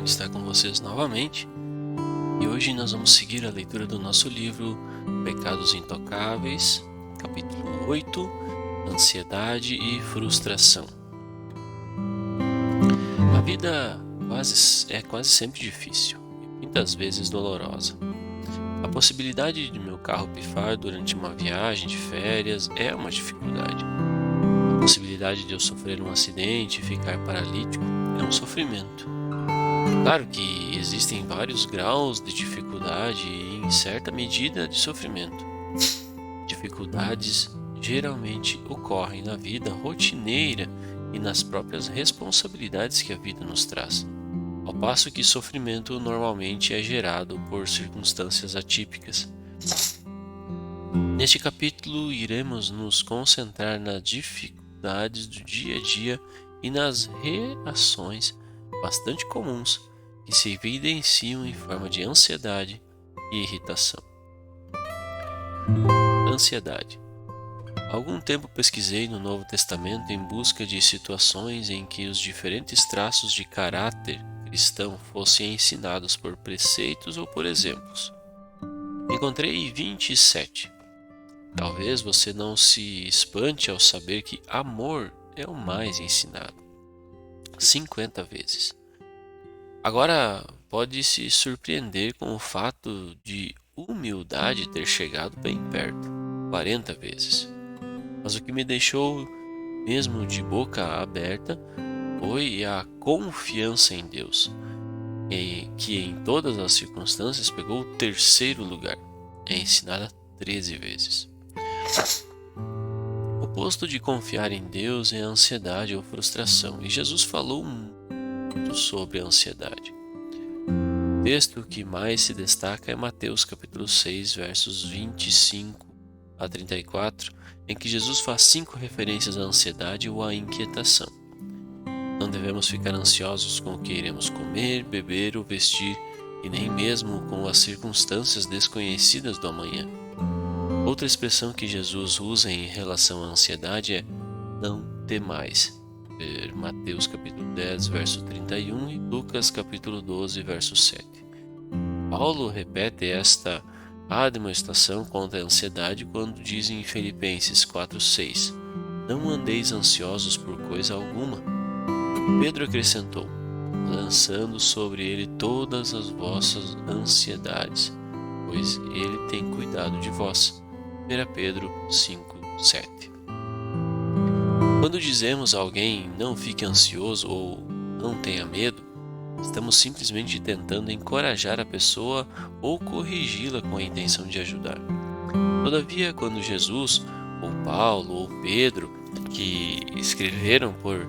estar com vocês novamente e hoje nós vamos seguir a leitura do nosso livro Pecados Intocáveis, capítulo 8, Ansiedade e Frustração. A vida é quase sempre difícil e muitas vezes dolorosa. A possibilidade de meu carro pifar durante uma viagem de férias é uma dificuldade. A possibilidade de eu sofrer um acidente e ficar paralítico é um sofrimento. Claro que existem vários graus de dificuldade e, em certa medida, de sofrimento. Dificuldades geralmente ocorrem na vida rotineira e nas próprias responsabilidades que a vida nos traz, ao passo que sofrimento normalmente é gerado por circunstâncias atípicas. Neste capítulo, iremos nos concentrar nas dificuldades do dia a dia e nas reações bastante comuns que se evidenciam em forma de ansiedade e irritação. Ansiedade. Há algum tempo pesquisei no Novo Testamento em busca de situações em que os diferentes traços de caráter cristão fossem ensinados por preceitos ou por exemplos. Encontrei 27. Talvez você não se espante ao saber que amor é o mais ensinado. 50 vezes. Agora, pode se surpreender com o fato de humildade ter chegado bem perto, 40 vezes. Mas o que me deixou mesmo de boca aberta foi a confiança em Deus, que em todas as circunstâncias pegou o terceiro lugar, é ensinada 13 vezes. O oposto de confiar em Deus é a ansiedade ou frustração, e Jesus falou muito sobre a ansiedade. O texto que mais se destaca é Mateus capítulo 6, versos 25 a 34, em que Jesus faz 5 referências à ansiedade ou à inquietação. Não devemos ficar ansiosos com o que iremos comer, beber ou vestir, e nem mesmo com as circunstâncias desconhecidas do amanhã. Outra expressão que Jesus usa em relação à ansiedade é não temais. Ver Mateus capítulo 10, verso 31 e Lucas capítulo 12, verso 7. Paulo repete esta admoestação contra a ansiedade quando diz em Filipenses 4:6: não andeis ansiosos por coisa alguma. Pedro acrescentou: lançando sobre ele todas as vossas ansiedades, pois ele tem cuidado de vós. 1 Pedro 5:7. Quando dizemos a alguém não fique ansioso ou não tenha medo, estamos simplesmente tentando encorajar a pessoa ou corrigi-la com a intenção de ajudar. Todavia, quando Jesus, ou Paulo, ou Pedro, que escreveram por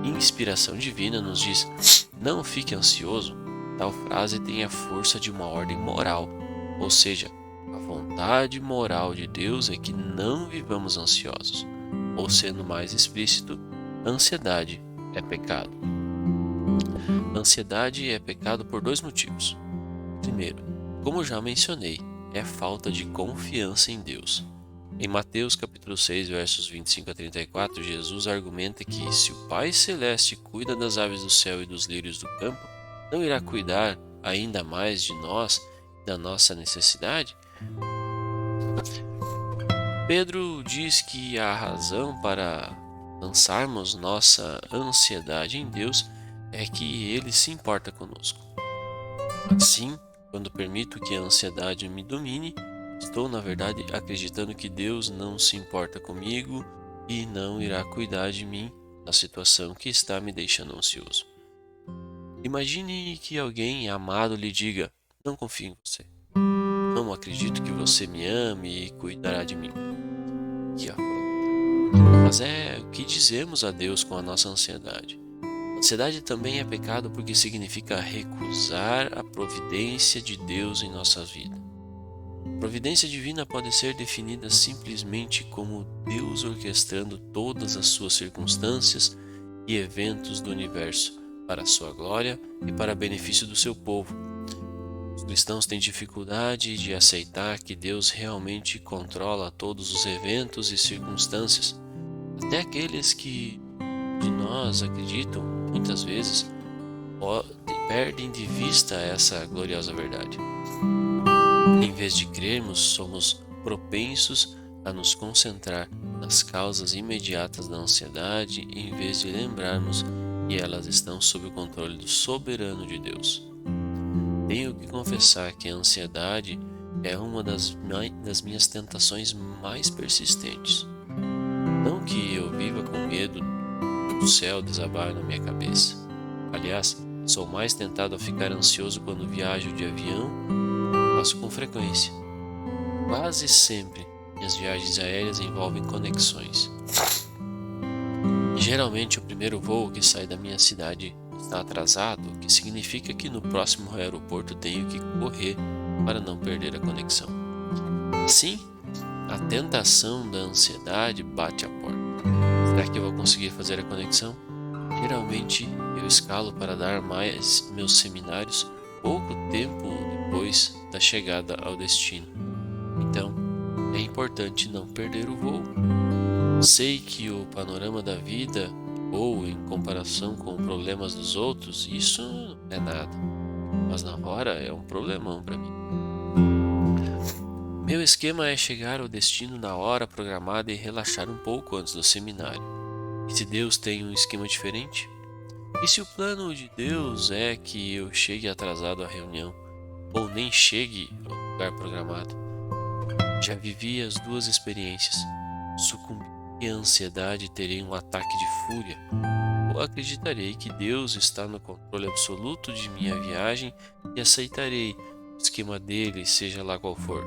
inspiração divina, nos diz não fique ansioso, tal frase tem a força de uma ordem moral, ou seja, a vontade moral de Deus é que não vivamos ansiosos, ou sendo mais explícito, ansiedade é pecado. Ansiedade é pecado por 2 motivos. Primeiro, como já mencionei, é falta de confiança em Deus. Em Mateus capítulo 6, versos 25 a 34, Jesus argumenta que se o Pai Celeste cuida das aves do céu e dos lírios do campo, não irá cuidar ainda mais de nós e da nossa necessidade? Pedro diz que a razão para lançarmos nossa ansiedade em Deus é que Ele se importa conosco. Assim, quando permito que a ansiedade me domine, estou, na verdade, acreditando que Deus não se importa comigo e não irá cuidar de mim na situação que está me deixando ansioso. Imagine que alguém amado lhe diga: não confio em você. Não acredito que você me ame e cuidará de mim. Que afronta. Mas é o que dizemos a Deus com a nossa ansiedade. Ansiedade também é pecado porque significa recusar a providência de Deus em nossa vida. A providência divina pode ser definida simplesmente como Deus orquestrando todas as suas circunstâncias e eventos do universo para a sua glória e para benefício do seu povo. Os cristãos têm dificuldade de aceitar que Deus realmente controla todos os eventos e circunstâncias. Até aqueles que de nós acreditam, muitas vezes, perdem de vista essa gloriosa verdade. Em vez de crermos, somos propensos a nos concentrar nas causas imediatas da ansiedade, em vez de lembrarmos que elas estão sob o controle do soberano de Deus. Tenho que confessar que a ansiedade é uma das minhas tentações mais persistentes. Não que eu viva com medo do céu desabar na minha cabeça. Aliás, sou mais tentado a ficar ansioso quando viajo de avião, faço com frequência. Quase sempre minhas viagens aéreas envolvem conexões. Geralmente o primeiro voo que sai da minha cidade está atrasado, o que significa que no próximo aeroporto tenho que correr para não perder a conexão. Assim, a tentação da ansiedade bate à porta. Será que eu vou conseguir fazer a conexão? Geralmente eu escalo para dar mais meus seminários pouco tempo depois da chegada ao destino. Então, é importante não perder o voo. Sei que o panorama da vida, ou em comparação com problemas dos outros, isso não é nada. Mas na hora é um problemão para mim. Meu esquema é chegar ao destino na hora programada e relaxar um pouco antes do seminário. E se Deus tem um esquema diferente? E se o plano de Deus é que eu chegue atrasado à reunião, ou nem chegue ao lugar programado? Já vivi as duas experiências. Sucumbi à ansiedade e terei um ataque de fúria, ou acreditarei que Deus está no controle absoluto de minha viagem e aceitarei o esquema dele, seja lá qual for.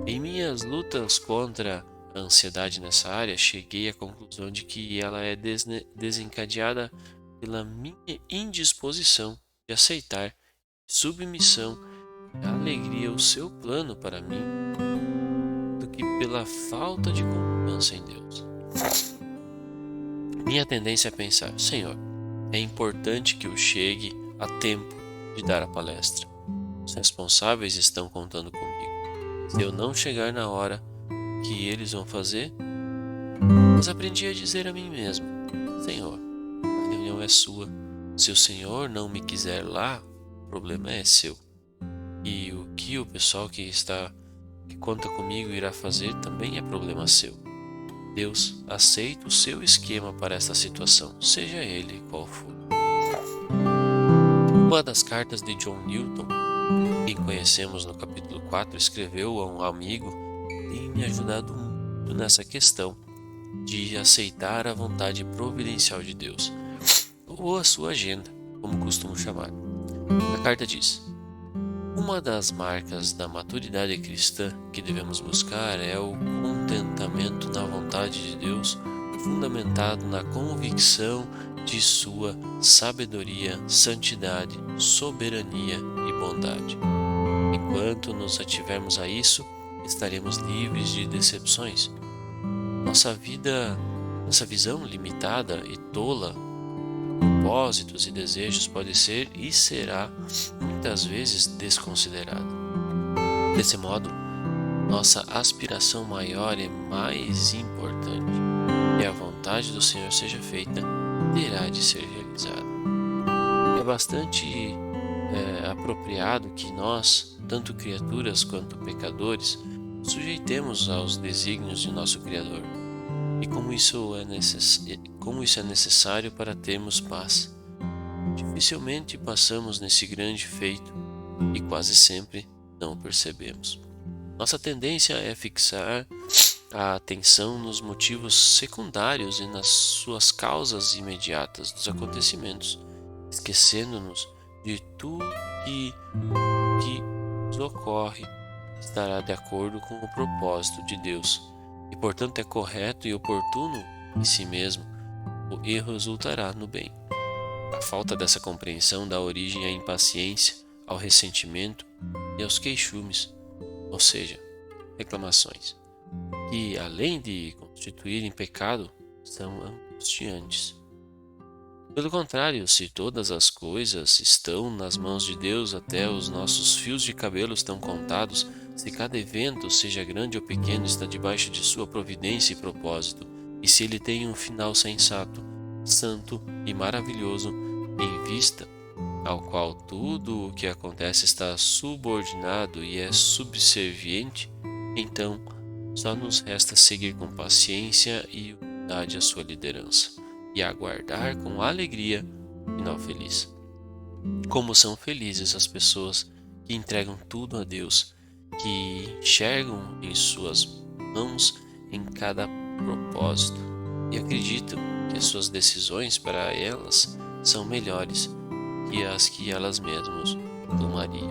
Em minhas lutas contra a ansiedade nessa área, cheguei à conclusão de que ela é desencadeada pela minha indisposição de aceitar submissão e alegria o seu plano para mim, do que pela falta de confiança em Deus. Minha tendência é pensar: Senhor, é importante que eu chegue a tempo de dar a palestra. Os responsáveis estão contando comigo. Se eu não chegar na hora, o que eles vão fazer? Mas aprendi a dizer a mim mesmo: Senhor, a reunião é sua. Se o Senhor não me quiser lá, o problema é seu. E o que o pessoal que conta comigo irá fazer também é problema seu. Deus aceita o seu esquema para esta situação, seja ele qual for. Uma das cartas de John Newton, quem conhecemos no capítulo 4, escreveu a um amigo e tem me ajudado muito nessa questão de aceitar a vontade providencial de Deus, ou a sua agenda, como costumo chamar. A carta diz: uma das marcas da maturidade cristã que devemos buscar é o contentamento na vontade de Deus, fundamentado na convicção de sua sabedoria, santidade, soberania e bondade. Enquanto nos ativermos a isso, estaremos livres de decepções. Nossa visão limitada e tola, propósitos e desejos pode ser e será muitas vezes desconsiderada. Desse modo, nossa aspiração maior e mais importante, que a vontade do Senhor seja feita, terá de ser realizada. É bastante apropriado que nós, tanto criaturas quanto pecadores, sujeitemos aos desígnios de nosso Criador. E como isso é necessário para termos paz. Dificilmente passamos nesse grande feito e quase sempre não o percebemos. Nossa tendência é fixar a atenção nos motivos secundários e nas suas causas imediatas dos acontecimentos, esquecendo-nos de tudo que nos ocorre estará de acordo com o propósito de Deus. E portanto é correto e oportuno em si mesmo, o erro resultará no bem. A falta dessa compreensão dá origem à impaciência, ao ressentimento e aos queixumes, ou seja, reclamações, que além de constituírem pecado, são angustiantes. Pelo contrário, se todas as coisas estão nas mãos de Deus, até os nossos fios de cabelo estão contados, se cada evento, seja grande ou pequeno, está debaixo de sua providência e propósito, e se ele tem um final sensato, santo e maravilhoso em vista, ao qual tudo o que acontece está subordinado e é subserviente, então só nos resta seguir com paciência e humildade a sua liderança e aguardar com alegria o final feliz. Como são felizes as pessoas que entregam tudo a Deus, que enxergam em suas mãos em cada propósito e acreditam que as suas decisões para elas são melhores que as que elas mesmas tomariam.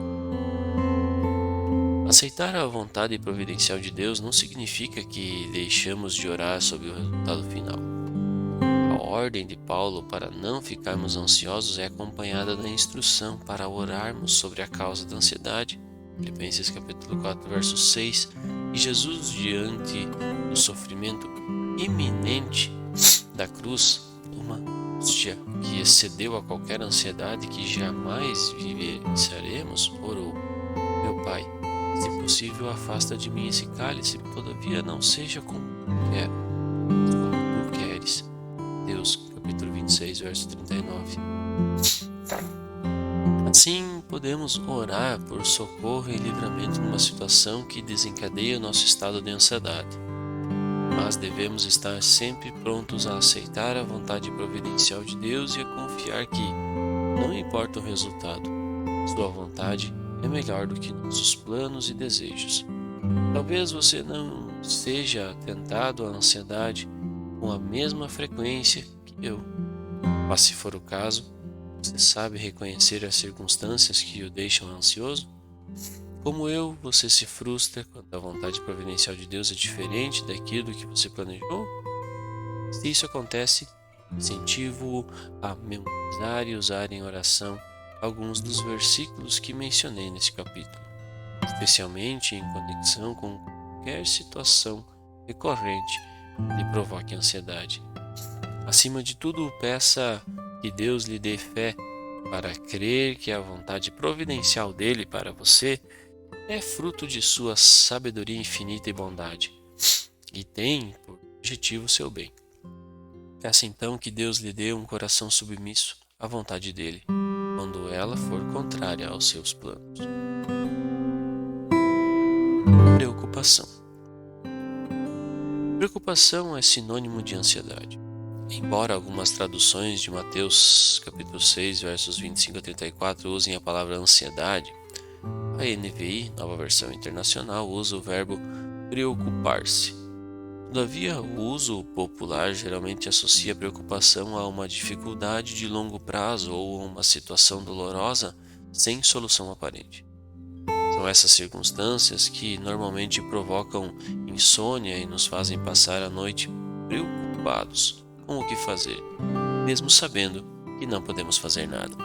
Aceitar a vontade providencial de Deus não significa que deixamos de orar sobre o resultado final. A ordem de Paulo para não ficarmos ansiosos é acompanhada da instrução para orarmos sobre a causa da ansiedade. Filipenses capítulo 4, verso 6. E Jesus, diante do sofrimento iminente da cruz, uma angústia que excedeu a qualquer ansiedade que jamais vivenciaremos, orou: Meu Pai, se possível, afasta de mim esse cálice, todavia não seja como eu quero, mas como tu queres. Deus, capítulo 26, verso 39. Assim, podemos orar por socorro e livramento numa situação que desencadeia nosso estado de ansiedade. Mas devemos estar sempre prontos a aceitar a vontade providencial de Deus e a confiar que, não importa o resultado, sua vontade é melhor do que nossos planos e desejos. Talvez você não seja tentado à ansiedade com a mesma frequência que eu, mas se for o caso, você sabe reconhecer as circunstâncias que o deixam ansioso? Como eu, você se frustra quando a vontade providencial de Deus é diferente daquilo que você planejou? Se isso acontece, incentivo-o a memorizar e usar em oração alguns dos versículos que mencionei nesse capítulo, especialmente em conexão com qualquer situação recorrente que lhe provoque ansiedade. Acima de tudo, peça que Deus lhe dê fé para crer que a vontade providencial dele para você é fruto de sua sabedoria infinita e bondade, e tem por objetivo o seu bem. Peça então que Deus lhe dê um coração submisso à vontade dele, quando ela for contrária aos seus planos. Preocupação. Preocupação é sinônimo de ansiedade. Embora algumas traduções de Mateus capítulo 6, versos 25 a 34 usem a palavra ansiedade, a NVI, Nova Versão Internacional, usa o verbo preocupar-se. Todavia, o uso popular geralmente associa a preocupação a uma dificuldade de longo prazo ou a uma situação dolorosa sem solução aparente. São essas circunstâncias que normalmente provocam insônia e nos fazem passar a noite preocupados com o que fazer, mesmo sabendo que não podemos fazer nada.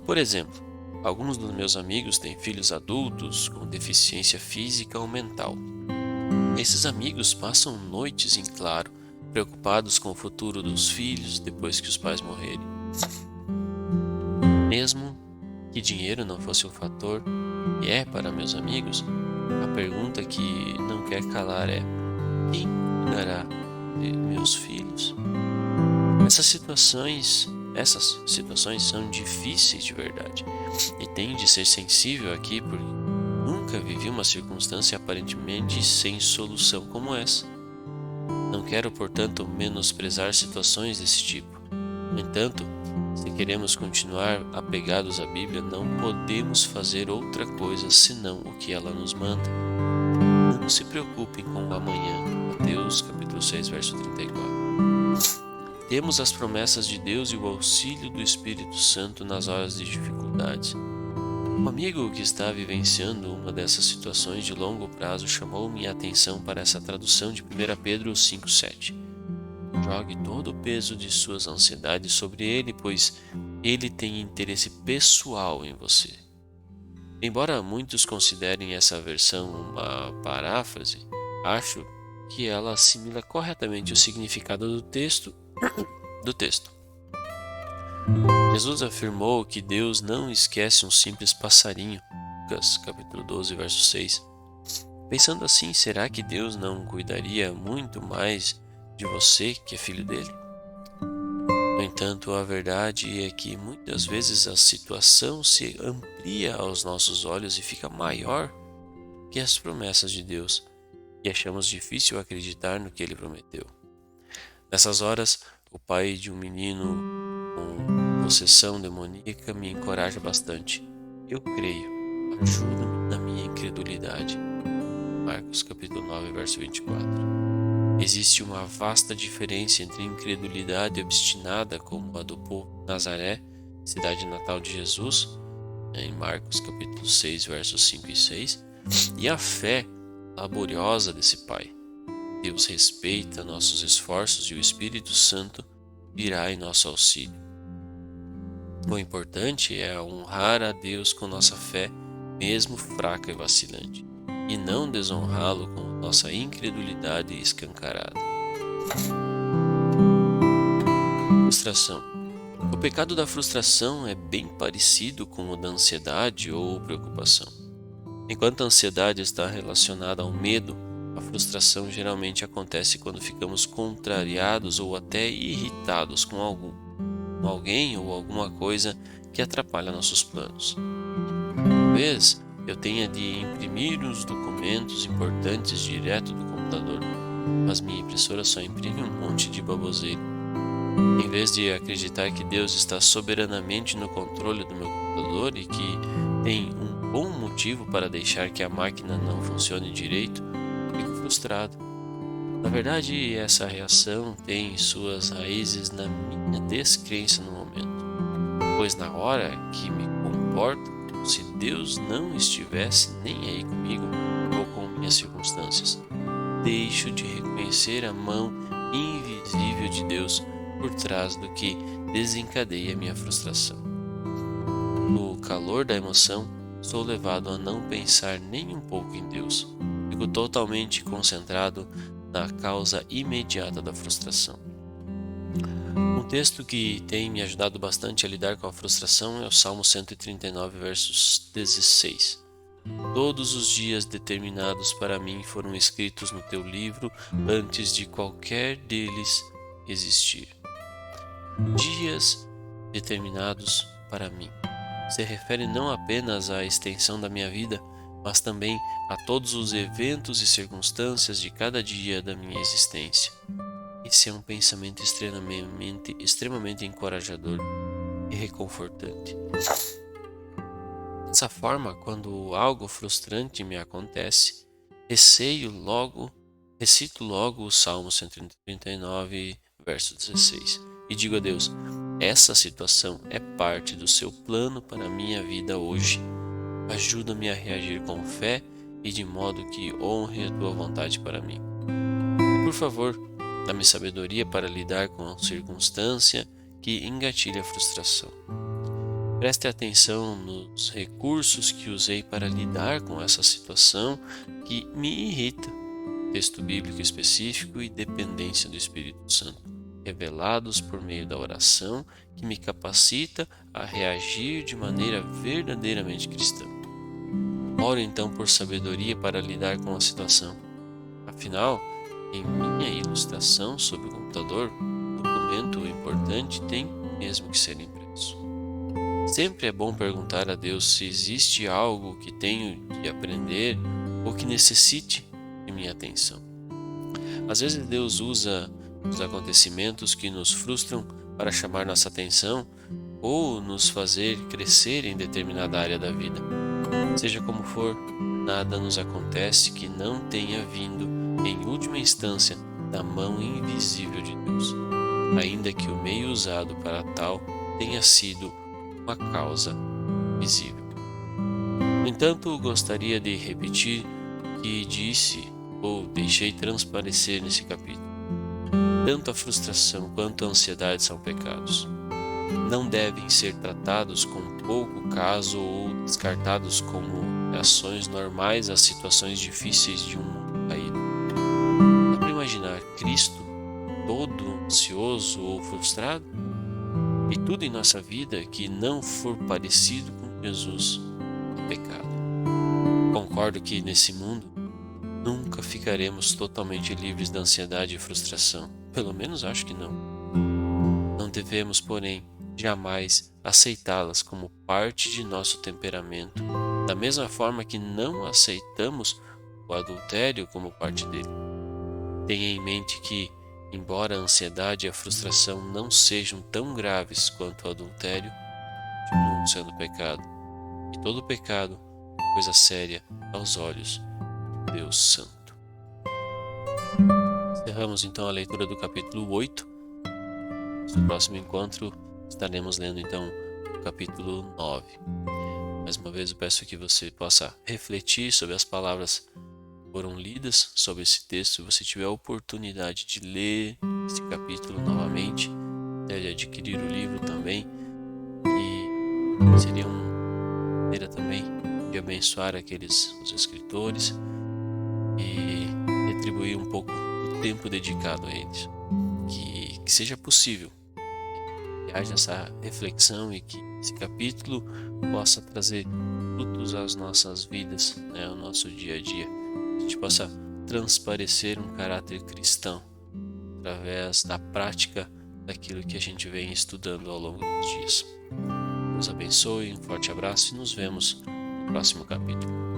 Por exemplo, alguns dos meus amigos têm filhos adultos com deficiência física ou mental. Esses amigos passam noites em claro, preocupados com o futuro dos filhos depois que os pais morrerem. Mesmo que dinheiro não fosse um fator, e é para meus amigos, a pergunta que não quer calar é: quem cuidará de meus filhos? Essas situações são difíceis de verdade, e tenho de ser sensível aqui porque nunca vivi uma circunstância aparentemente sem solução como essa. Não quero, portanto, menosprezar situações desse tipo. No entanto, se queremos continuar apegados à Bíblia, não podemos fazer outra coisa senão o que ela nos manda. Não se preocupem com o amanhã. Mateus capítulo 6, verso 34. Temos as promessas de Deus e o auxílio do Espírito Santo nas horas de dificuldades. Um amigo que está vivenciando uma dessas situações de longo prazo chamou minha atenção para essa tradução de 1 Pedro 5,7. Jogue todo o peso de suas ansiedades sobre ele, pois ele tem interesse pessoal em você. Embora muitos considerem essa versão uma paráfrase, acho que ela assimila corretamente o significado do texto. Jesus afirmou que Deus não esquece um simples passarinho. Lucas capítulo 12, verso 6. Pensando assim, será que Deus não cuidaria muito mais de você que é filho dele? No entanto, a verdade é que muitas vezes a situação se amplia aos nossos olhos e fica maior que as promessas de Deus, e achamos difícil acreditar no que Ele prometeu. Nessas horas, o pai de um menino com possessão demoníaca me encoraja bastante. Eu creio, ajuda-me na minha incredulidade. Marcos capítulo 9, verso 24. Existe uma vasta diferença entre incredulidade obstinada, como a do povo de Nazaré, cidade natal de Jesus, em Marcos capítulo 6, versos 5 e 6, e a fé laboriosa desse pai. Deus respeita nossos esforços e o Espírito Santo virá em nosso auxílio. O importante é honrar a Deus com nossa fé, mesmo fraca e vacilante, e não desonrá-lo com nossa incredulidade escancarada. Frustração. O pecado da frustração é bem parecido com o da ansiedade ou preocupação. Enquanto a ansiedade está relacionada ao medo, a frustração geralmente acontece quando ficamos contrariados ou até irritados com alguém ou alguma coisa que atrapalha nossos planos. Talvez eu tenha de imprimir os documentos importantes direto do computador, mas minha impressora só imprime um monte de baboseira. Em vez de acreditar que Deus está soberanamente no controle do meu computador e que tem um bom motivo para deixar que a máquina não funcione direito, fico frustrado. Na verdade, essa reação tem suas raízes na minha descrença no momento, pois na hora que me comporto como se Deus não estivesse nem aí comigo ou com minhas circunstâncias, deixo de reconhecer a mão invisível de Deus por trás do que desencadeia minha frustração. No calor da emoção, sou levado a não pensar nem um pouco em Deus. Fico totalmente concentrado na causa imediata da frustração. Um texto que tem me ajudado bastante a lidar com a frustração é o Salmo 139, versos 16. Todos os dias determinados para mim foram escritos no teu livro antes de qualquer deles existir. Dias determinados para mim se refere não apenas à extensão da minha vida, mas também a todos os eventos e circunstâncias de cada dia da minha existência. Esse é um pensamento extremamente encorajador e reconfortante. Dessa forma, quando algo frustrante me acontece, recito logo o Salmo 139, verso 16, e digo a Deus: essa situação é parte do seu plano para a minha vida hoje. Ajuda-me a reagir com fé e de modo que honre a tua vontade para mim. E, por favor, dá-me sabedoria para lidar com a circunstância que engatilha a frustração. Preste atenção nos recursos que usei para lidar com essa situação que me irrita. Texto bíblico específico e dependência do Espírito Santo, revelados por meio da oração que me capacita a reagir de maneira verdadeiramente cristã. Oro então por sabedoria para lidar com a situação. Afinal, em minha ilustração sobre o computador, o documento importante tem mesmo que ser impresso. Sempre é bom perguntar a Deus se existe algo que tenho de aprender ou que necessite de minha atenção. Às vezes Deus usa os acontecimentos que nos frustram para chamar nossa atenção ou nos fazer crescer em determinada área da vida. Seja como for, nada nos acontece que não tenha vindo, em última instância, da mão invisível de Deus, ainda que o meio usado para tal tenha sido uma causa visível. No entanto, gostaria de repetir o que disse ou deixei transparecer nesse capítulo. Tanto a frustração quanto a ansiedade são pecados. Não devem ser tratados com pouco caso ou descartados como reações normais às situações difíceis de um mundo caído. Dá para imaginar Cristo todo ansioso ou frustrado? E tudo em nossa vida que não for parecido com Jesus é pecado. Concordo que nesse mundo nunca ficaremos totalmente livres da ansiedade e frustração. Pelo menos acho que não. Não Não devemos, porém, jamais aceitá-las como parte de nosso temperamento, da mesma forma que não aceitamos o adultério como parte dele. Tenha em mente que, embora a ansiedade e a frustração não sejam tão graves quanto o adultério, continuam sendo pecado. E todo pecado é coisa séria aos olhos de Deus Santo. Encerramos então a leitura do capítulo 8. No próximo encontro estaremos lendo então o capítulo 9. Mais uma vez eu peço que você possa refletir sobre as palavras que foram lidas sobre esse texto. Se você tiver a oportunidade de ler este capítulo novamente, de adquirir o livro também, e seria uma maneira também de abençoar os escritores e retribuir um pouco do tempo dedicado a eles. Que seja possível que haja essa reflexão e que esse capítulo possa trazer frutos às nossas vidas, ao nosso dia a dia. A gente possa transparecer um caráter cristão através da prática daquilo que a gente vem estudando ao longo dos dias. Deus abençoe, um forte abraço e nos vemos no próximo capítulo.